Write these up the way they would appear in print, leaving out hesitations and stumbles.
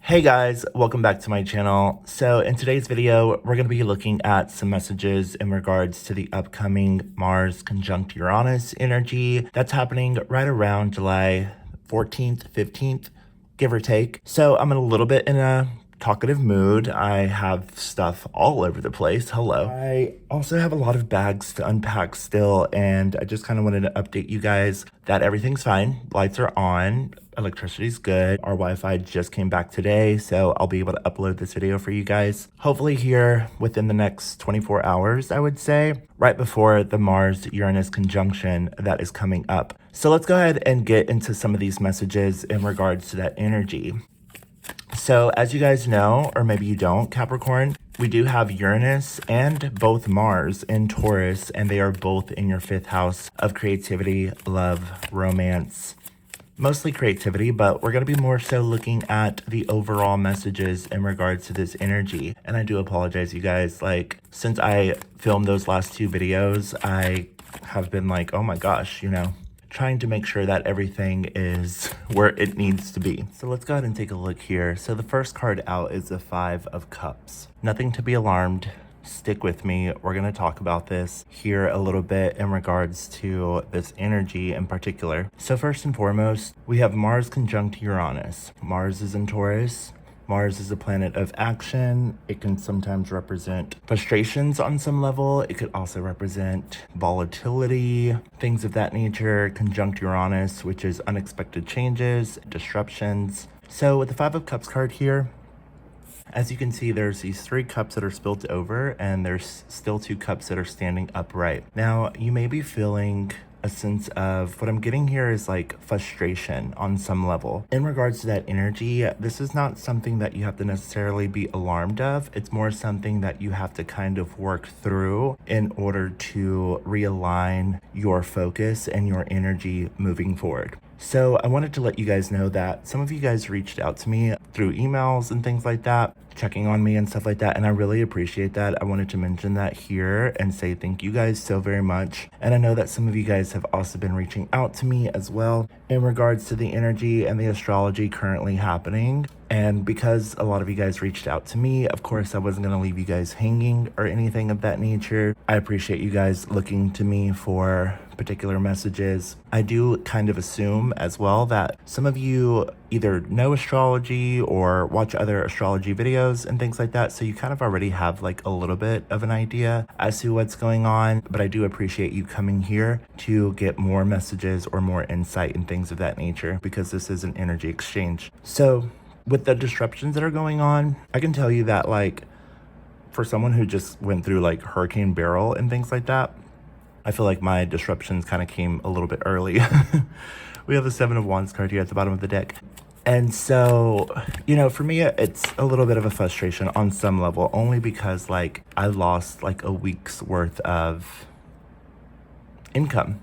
Hey guys, welcome back to my channel. So in today's video, we're going to be looking at some messages in regards to the upcoming Mars conjunct Uranus energy that's happening right around July 14th, 15th, give or take. So I'm in a little bit in a talkative mood. I have stuff all over the place. Hello. I also have a lot of bags to unpack still, and I just kind of wanted to update you guys that everything's fine. Lights are on. Electricity's good. Our Wi-Fi just came back today, so I'll be able to upload this video for you guys. Hopefully here within the next 24 hours, I would say, right before the Mars-Uranus conjunction that is coming up. So let's go ahead and get into some of these messages in regards to that energy. So as you guys know, or maybe you don't, Capricorn, we do have Uranus and both Mars in Taurus, and they are both in your 5th house of creativity, love, romance, mostly creativity, but we're going to be more so looking at the overall messages in regards to this energy. And I do apologize, you guys, like, since I filmed those last 2 videos, I have been like, oh my gosh, trying to make sure that everything is where it needs to be. So let's go ahead and take a look here. So the first card out is the 5 of Cups. Nothing to be alarmed. Stick with me. We're going to talk about this here a little bit in regards to this energy in particular. So first and foremost, we have Mars conjunct Uranus. Mars is in Taurus. Mars is a planet of action. It can sometimes represent frustrations on some level. It could also represent volatility, things of that nature. Conjunct Uranus, which is unexpected changes, disruptions. So with the 5 of Cups card here, as you can see, there's these 3 cups that are spilt over, and there's still 2 cups that are standing upright. Now, you may be feeling a sense of, what I'm getting here is like frustration on some level. In regards to that energy, this is not something that you have to necessarily be alarmed of. It's more something that you have to kind of work through in order to realign your focus and your energy moving forward. So I wanted to let you guys know that some of you guys reached out to me through emails and things like that, checking on me and stuff like that, and I really appreciate that. I wanted to mention that here and say thank you guys so very much. And I know that some of you guys have also been reaching out to me as well in regards to the energy and the astrology currently happening. And because a lot of you guys reached out to me, of course, I wasn't going to leave you guys hanging or anything of that nature. I appreciate you guys looking to me for particular messages. I do kind of assume as well that some of you either know astrology or watch other astrology videos and things like that. So you kind of already have like a little bit of an idea as to what's going on. But I do appreciate you coming here to get more messages or more insight and things of that nature, because this is an energy exchange. So with the disruptions that are going on, I can tell you that, like, for someone who just went through like Hurricane Beryl and things like that, I feel like my disruptions kind of came a little bit early. We have the 7 of Wands card here at the bottom of the deck. And so, for me, it's a little bit of a frustration on some level, only because like I lost like a week's worth of income,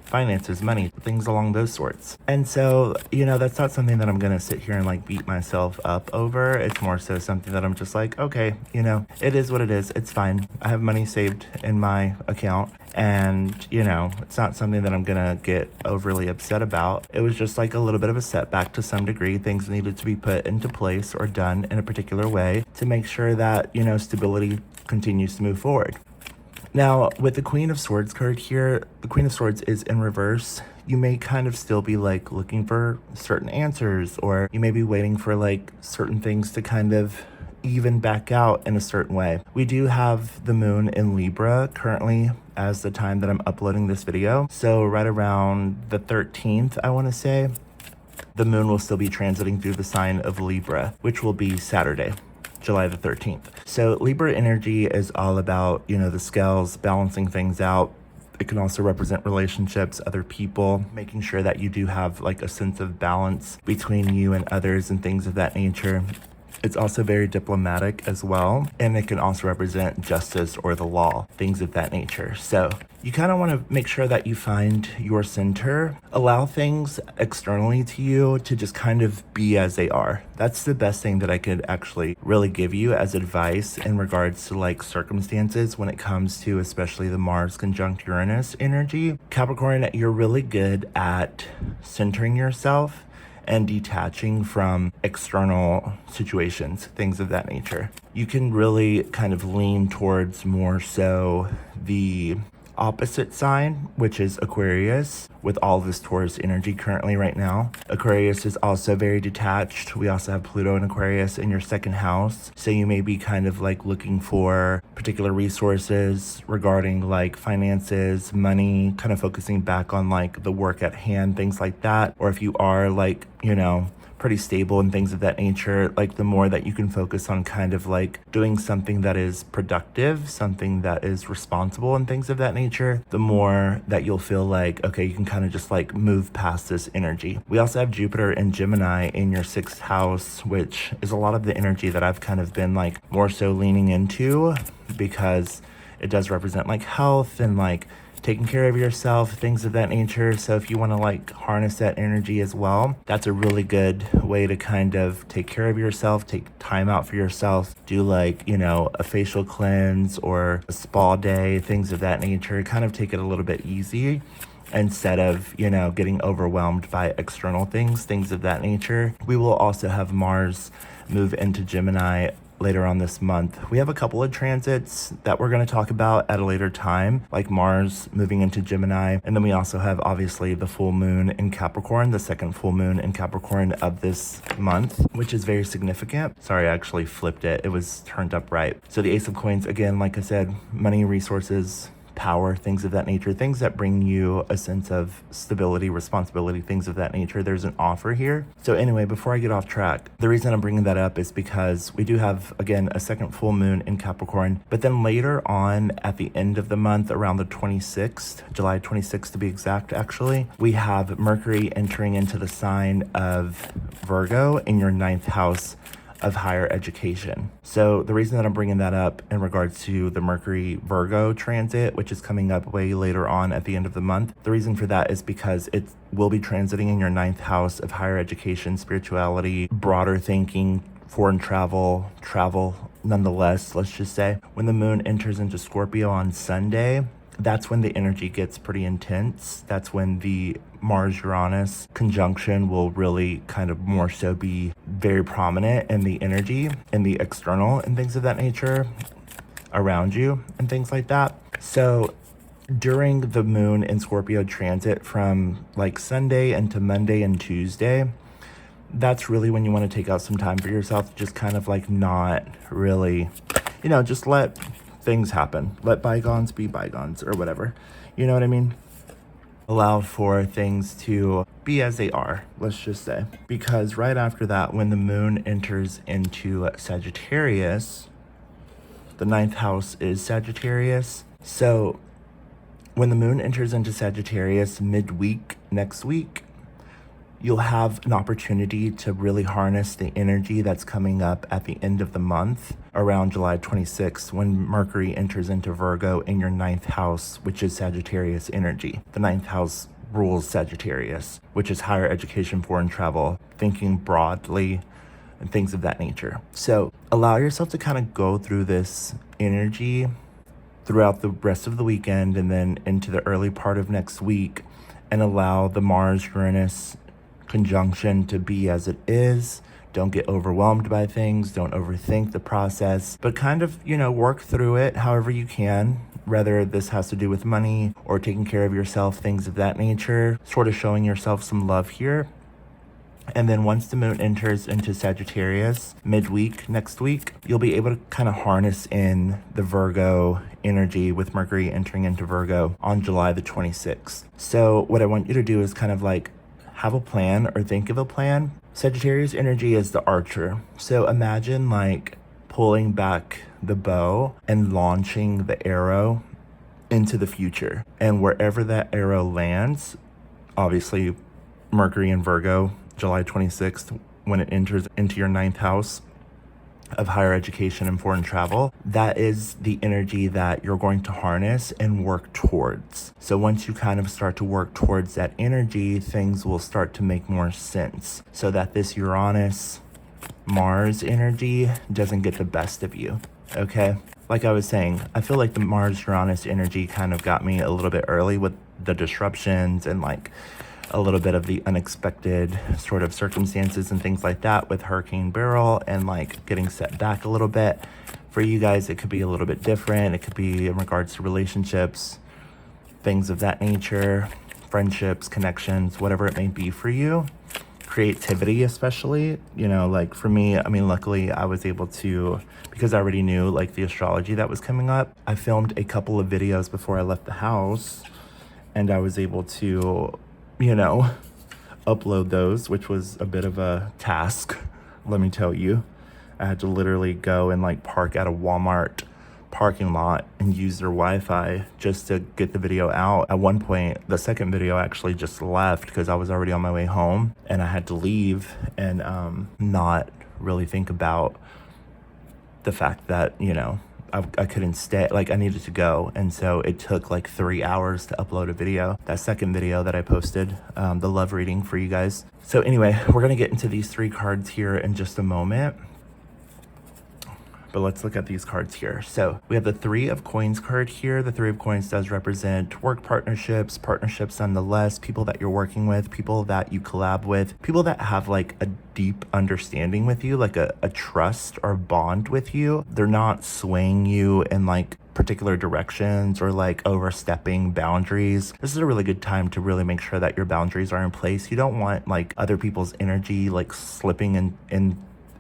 finances, money, things along those sorts. And so, that's not something that I'm going to sit here and like beat myself up over. It's more so something that I'm just like, okay, it is what it is. It's fine. I have money saved in my account, and, it's not something that I'm going to get overly upset about. It was just like a little bit of a setback to some degree. Things needed to be put into place or done in a particular way to make sure that, stability continues to move forward. Now, with the Queen of Swords card here, the Queen of Swords is in reverse. You may kind of still be like looking for certain answers, or you may be waiting for like certain things to kind of even back out in a certain way. We do have the moon in Libra currently as the time that I'm uploading this video. So right around the 13th, I want to say, the moon will still be transiting through the sign of Libra, which will be Saturday, July the 13th. So Libra energy is all about, the scales, balancing things out. It can also represent relationships, other people, making sure that you do have like a sense of balance between you and others and things of that nature. It's also very diplomatic as well, and it can also represent justice or the law, things of that nature. So you kind of want to make sure that you find your center, allow things externally to you to just kind of be as they are. That's the best thing that I could actually really give you as advice in regards to like circumstances when it comes to especially the Mars conjunct Uranus energy. Capricorn, you're really good at centering yourself and detaching from external situations, things of that nature. You can really kind of lean towards more so the opposite sign, which is Aquarius, with all this Taurus energy currently right now. Aquarius is also very detached. We also have Pluto and Aquarius in your second house. So you may be kind of like looking for particular resources regarding like finances, money, kind of focusing back on like the work at hand, things like that. Or if you are like, you know, pretty stable and things of that nature, like the more that you can focus on kind of like doing something that is productive, something that is responsible and things of that nature, the more that you'll feel like, okay, you can kind of just like move past this energy. We also have Jupiter and Gemini in your sixth house, which is a lot of the energy that I've kind of been like more so leaning into, because it does represent like health and like taking care of yourself, things of that nature. So if you want to like harness that energy as well, that's a really good way to kind of take care of yourself, take time out for yourself, do like, you know, a facial cleanse or a spa day, things of that nature. Kind of take it a little bit easy instead of, you know, getting overwhelmed by external things of that nature. We will also have Mars move into Gemini later on this month. We have a couple of transits that we're going to talk about at a later time, like Mars moving into Gemini. And then we also have obviously the full moon in Capricorn, the second full moon in Capricorn of this month, which is very significant. Sorry, I actually flipped it. It was turned up right. So the Ace of Coins, again, like I said, money, resources, power, things of that nature, things that bring you a sense of stability, responsibility, things of that nature. There's an offer here. So anyway, before I get off track, the reason I'm bringing that up is because we do have, again, a second full moon in Capricorn, but then later on at the end of the month, around the 26th, July 26th to be exact, actually, we have Mercury entering into the sign of Virgo in your ninth house of higher education. So the reason that I'm bringing that up in regards to the Mercury Virgo transit, which is coming up way later on at the end of the month, the reason for that is because it will be transiting in your ninth house of higher education, spirituality, broader thinking, foreign travel nonetheless, let's just say. When the moon enters into Scorpio on Sunday, that's when the energy gets pretty intense. That's when the Mars-Uranus conjunction will really kind of more so be very prominent in the energy and the external and things of that nature around you and things like that. So during the moon in Scorpio transit from like Sunday into Monday and Tuesday, that's really when you want to take out some time for yourself, just kind of like not really, you know, just let things happen. Let bygones be bygones or whatever. You know what I mean? Allow for things to be as they are, let's just say. Because right after that, when the moon enters into Sagittarius, the ninth house is Sagittarius. So when the moon enters into Sagittarius midweek next week, you'll have an opportunity to really harness the energy that's coming up at the end of the month around July 26th when Mercury enters into Virgo in your ninth house, which is Sagittarius energy. The ninth house rules Sagittarius, which is higher education, foreign travel, thinking broadly, and things of that nature. So allow yourself to kind of go through this energy throughout the rest of the weekend and then into the early part of next week, and allow the Mars-Uranus conjunction to be as it is. Don't get overwhelmed by things. Don't overthink the process, but kind of, you know, work through it however you can, whether this has to do with money or taking care of yourself, things of that nature, sort of showing yourself some love here. And then once the moon enters into Sagittarius midweek next week, you'll be able to kind of harness in the Virgo energy with Mercury entering into Virgo on July the 26th. So what I want you to do is kind of like have a plan or think of a plan. Sagittarius energy is the archer. So imagine like pulling back the bow and launching the arrow into the future. And wherever that arrow lands, obviously Mercury in Virgo, July 26th, when it enters into your ninth house of higher education and foreign travel, that is the energy that you're going to harness and work towards. So once you kind of start to work towards that energy, things will start to make more sense so that this Uranus Mars energy doesn't get the best of you. Okay? Like I was saying, I feel like the Mars Uranus energy kind of got me a little bit early with the disruptions and like a little bit of the unexpected sort of circumstances and things like that with Hurricane Beryl and like getting set back a little bit. For you guys, it could be a little bit different. It could be in regards to relationships, things of that nature, friendships, connections, whatever it may be for you. Creativity, especially, you know, like for me, I mean, luckily I was able to, because I already knew like the astrology that was coming up, I filmed a couple of videos before I left the house and I was able to, you know, upload those, which was a bit of a task, let me tell you. I had to literally go and like park at a Walmart parking lot and use their Wi-Fi just to get the video out. At one point, the second video actually just left because I was already on my way home and I had to leave and not really think about the fact that, you know, I couldn't stay, like I needed to go. And so it took like 3 hours to upload a video. That second video that I posted, the love reading for you guys. So anyway, we're gonna get into these 3 cards here in just a moment. But let's look at these cards here. So we have the 3 of Coins card here. The 3 of Coins does represent work partnerships, partnerships nonetheless, people that you're working with, people that you collab with, people that have like a deep understanding with you, like a trust or bond with you. They're not swaying you in like particular directions or like overstepping boundaries. This is a really good time to really make sure that your boundaries are in place. You don't want like other people's energy like slipping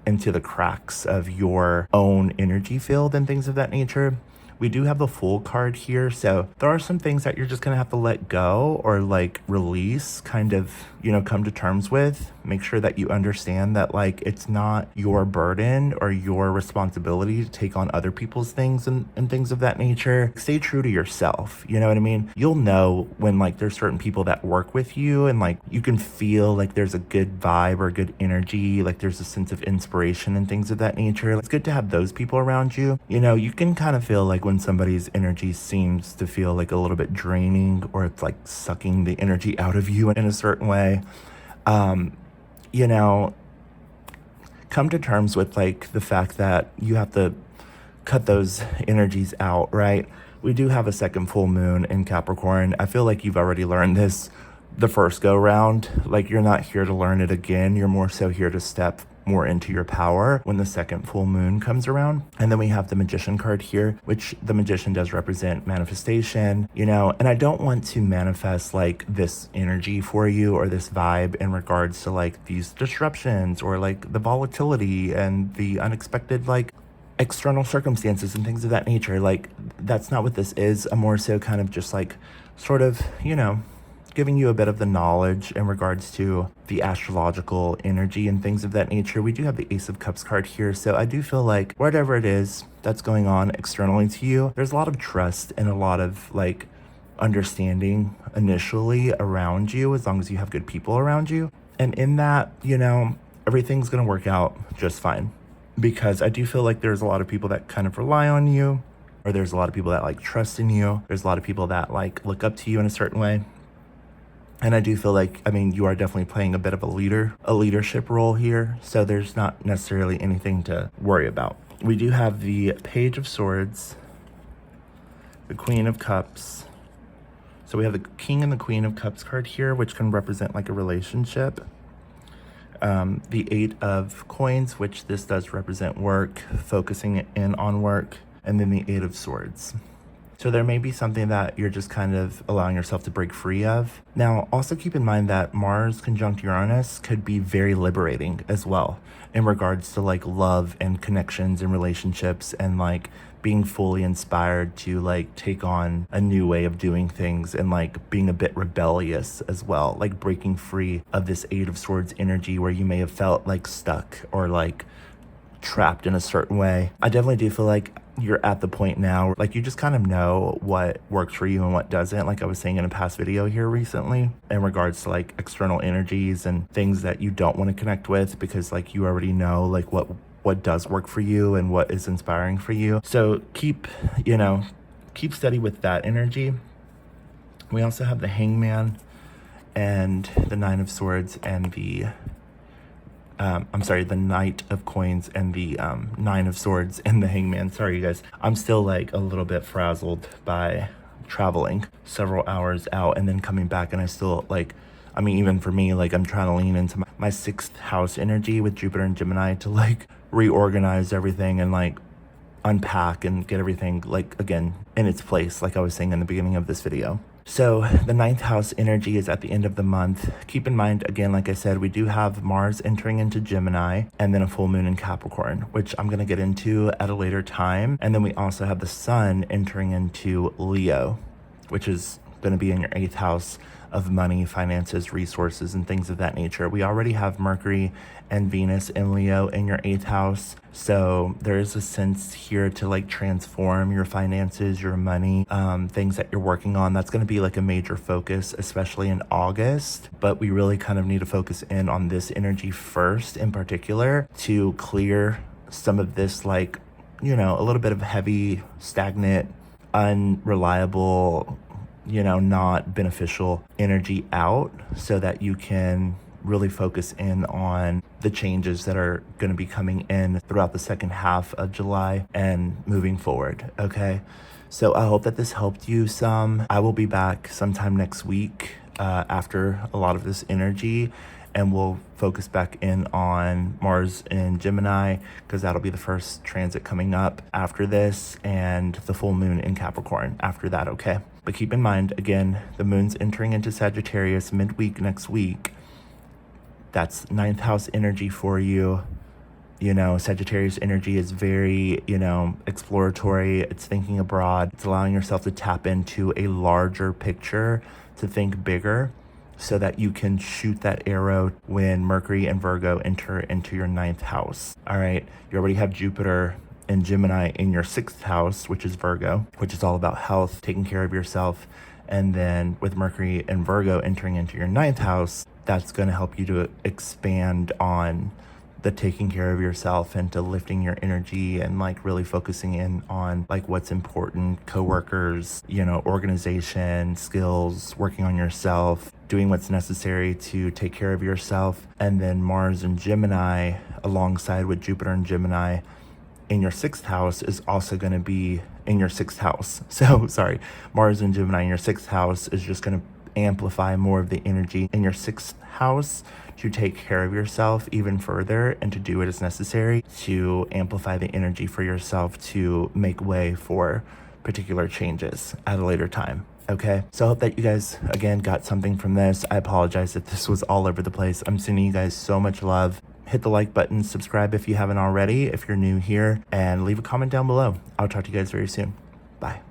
into the cracks of your own energy field and things of that nature. We do have the Fool card here, so there are some things that you're just gonna have to let go or like release, kind of, you know, come to terms with. Make sure that you understand that like it's not your burden or your responsibility to take on other people's things and things of that nature. Stay true to yourself, you know what I mean? You'll know when like there's certain people that work with you and like you can feel like there's a good vibe or good energy, like there's a sense of inspiration and things of that nature. It's good to have those people around you. You know, you can kind of feel like when somebody's energy seems to feel like a little bit draining or it's like sucking the energy out of you in a certain way. You know, come to terms with like the fact that you have to cut those energies out, right? We do have a second full moon in Capricorn. I feel like you've already learned this the first go round. Like you're not here to learn it again. You're more so here to step more into your power when the second full moon comes around. And then we have the Magician card here, which the Magician does represent manifestation, you know, and I don't want to manifest like this energy for you or this vibe in regards to like these disruptions or like the volatility and the unexpected like external circumstances and things of that nature. Like that's not what this is. I'm more so kind of just like sort of, you know, giving you a bit of the knowledge in regards to the astrological energy and things of that nature. We do have the Ace of Cups card here, so I do feel like whatever it is that's going on externally to you, there's a lot of trust and a lot of like understanding initially around you, as long as you have good people around you. And in that, you know, everything's gonna work out just fine, because I do feel like there's a lot of people that kind of rely on you, or there's a lot of people that like trust in you. There's a lot of people that like look up to you in a certain way. And I do feel like, I mean, you are definitely playing a bit of a leadership role here. So there's not necessarily anything to worry about. We do have the Page of Swords, the Queen of Cups. So we have the King and the Queen of Cups card here, which can represent like a relationship. The 8 of Coins, which this does represent work, focusing in on work. And then the 8 of Swords. So there may be something that you're just kind of allowing yourself to break free of. Now, also keep in mind that Mars conjunct Uranus could be very liberating as well in regards to like love and connections and relationships and like being fully inspired to like take on a new way of doing things and like being a bit rebellious as well, like breaking free of this 8 of Swords energy where you may have felt like stuck or like trapped in a certain way. I definitely do feel like you're at the point now where, like, you just kind of know what works for you and what doesn't, like I was saying in a past video here recently in regards to like external energies and things that you don't want to connect with, because like you already know like what does work for you and what is inspiring for you. So keep steady with that energy. We also have the Hangman and the 9 of Swords and the the Knight of Coins and the 9 of Swords and the Hangman. Sorry, you guys. I'm still like a little bit frazzled by traveling several hours out and then coming back, and I mean, even for me, like I'm trying to lean into my sixth house energy with Jupiter and Gemini to like reorganize everything and like unpack and get everything like again in its place, like I was saying in the beginning of this video. So the ninth house energy is at the end of the month. Keep in mind, again, like I said, we do have Mars entering into Gemini and then a full moon in Capricorn, which I'm going to get into at a later time. And then we also have the sun entering into Leo, which is going to be in your eighth house of money, finances, resources, and things of that nature. We already have Mercury and Venus in Leo in your eighth house. So there is a sense here to like transform your finances, your money, things that you're working on. That's going to be like a major focus, especially in August. But we really kind of need to focus in on this energy first in particular to clear some of this, like, you know, a little bit of heavy, stagnant, unreliable, you know, not beneficial energy out so that you can really focus in on the changes that are going to be coming in throughout the second half of July and moving forward. Okay. So I hope that this helped you some. I will be back sometime next week after a lot of this energy, and we'll focus back in on Mars in Gemini because that'll be the first transit coming up after this, and the full moon in Capricorn after that, okay? But keep in mind, again, the moon's entering into Sagittarius midweek next week. That's ninth house energy for you. You know, Sagittarius energy is very, you know, exploratory. It's thinking abroad. It's allowing yourself to tap into a larger picture, to think bigger, so that you can shoot that arrow when Mercury and Virgo enter into your ninth house. All right, you already have Jupiter and Gemini in your sixth house, which is Virgo, which is all about health, taking care of yourself. And then with Mercury and Virgo entering into your ninth house, that's going to help you to expand on the taking care of yourself and to lifting your energy and like really focusing in on like what's important, coworkers, you know, organization, skills, working on yourself, doing what's necessary to take care of yourself. And then Mars and Gemini alongside with Jupiter and Gemini in your sixth house is also going to be in your sixth house. So sorry, Mars and Gemini in your sixth house is just going to amplify more of the energy in your sixth house to take care of yourself even further and to do what is necessary to amplify the energy for yourself to make way for particular changes at a later time. Okay, so I hope that you guys, again, got something from this. I apologize if this was all over the place. I'm sending you guys so much love. Hit the like button, subscribe if you haven't already, if you're new here, and leave a comment down below. I'll talk to you guys very soon. Bye.